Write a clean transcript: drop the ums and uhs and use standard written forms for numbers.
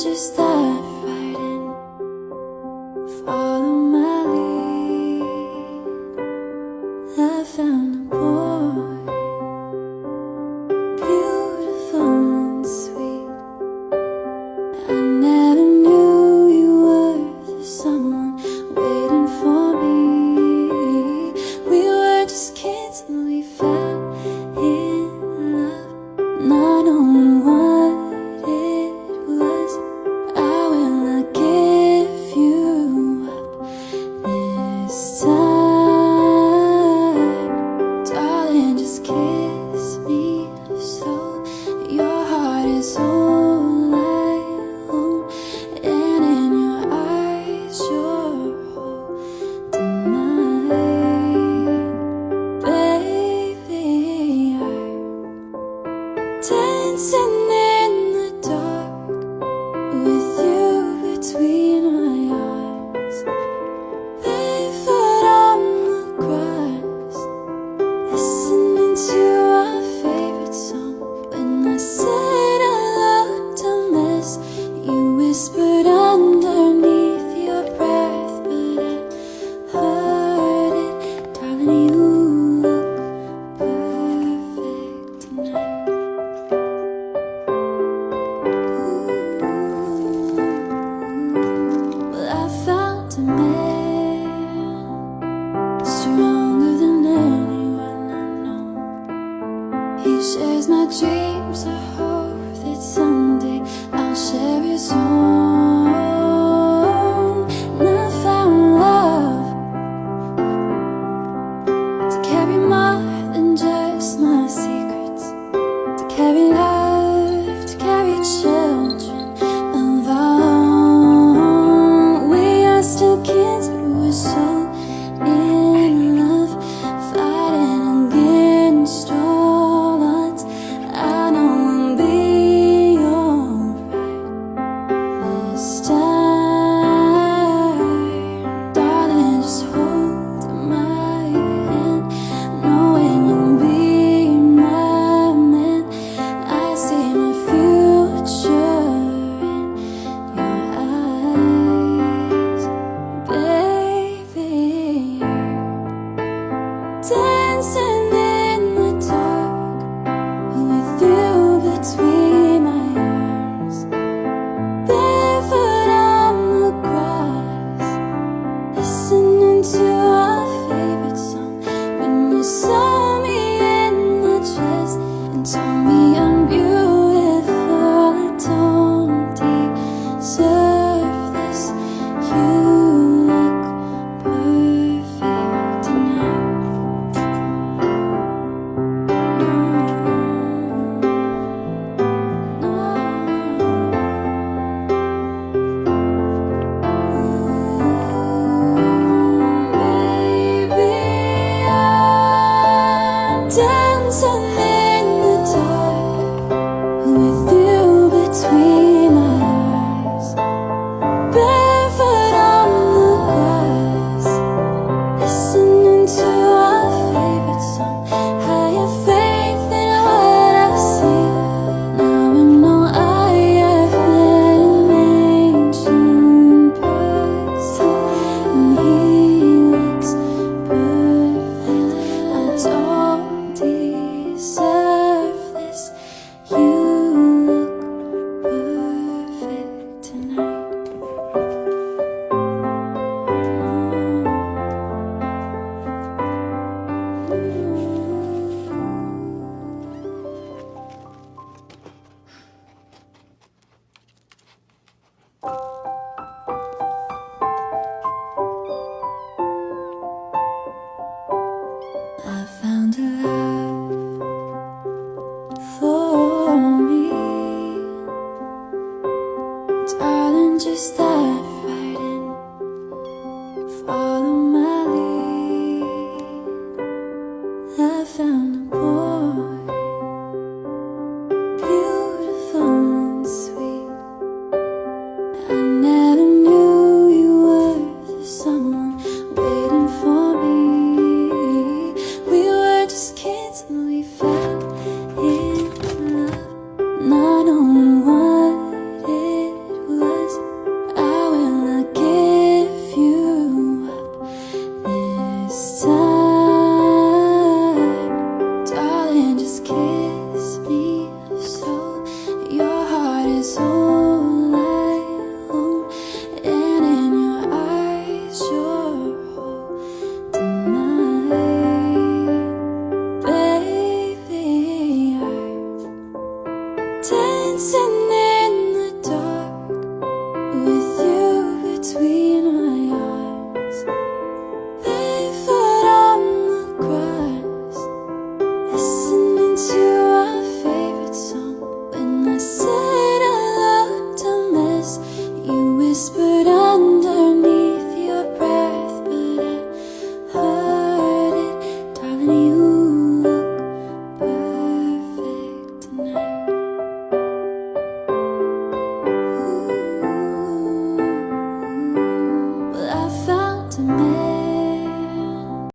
just dive right in, follow my lead. I found a boy, beautiful and sweet. I never knew you were the someone waiting for me. We were just kids and we fell in love, not knowing what it was. I will not give you up this time, darling, just kiss me so. Your heart is all I own, and in your eyes you're holding mine. Baby, I'm dancing in the dark with you between my arms, barefoot on the grass, listening to our favorite song. When I said I looked a mess, you whispered underneath your breath, but I heard it, darling, you look perfect tonight. Well, I found a man stronger than anyone I know. He shares my dreams. I hope that someday I'll share his own. And I found love to carry more than just my secrets, to carry love, to carry children of our own. We are still kids, but we're so in love, fighting against all odds. I know I'll be alright this time, darling, just hold my hand, knowing you'll be my man. I see my future in your eyes, baby. Dancing in the dark with you between my arms, barefoot on the grass, listening to our favorite song. When you saw me in the dress and told me I'm beautiful, I don't deserve this. You look perfect tonight. Baby, I'm dancing in the dark with you between my eyes, barefoot on the grass, listening to our favorite song. I have faith in what I see. Now I know I have met an angel in person, and he looks perfect. I don't deserve this. You look perfect tonight. I found a love for me, darling, just dive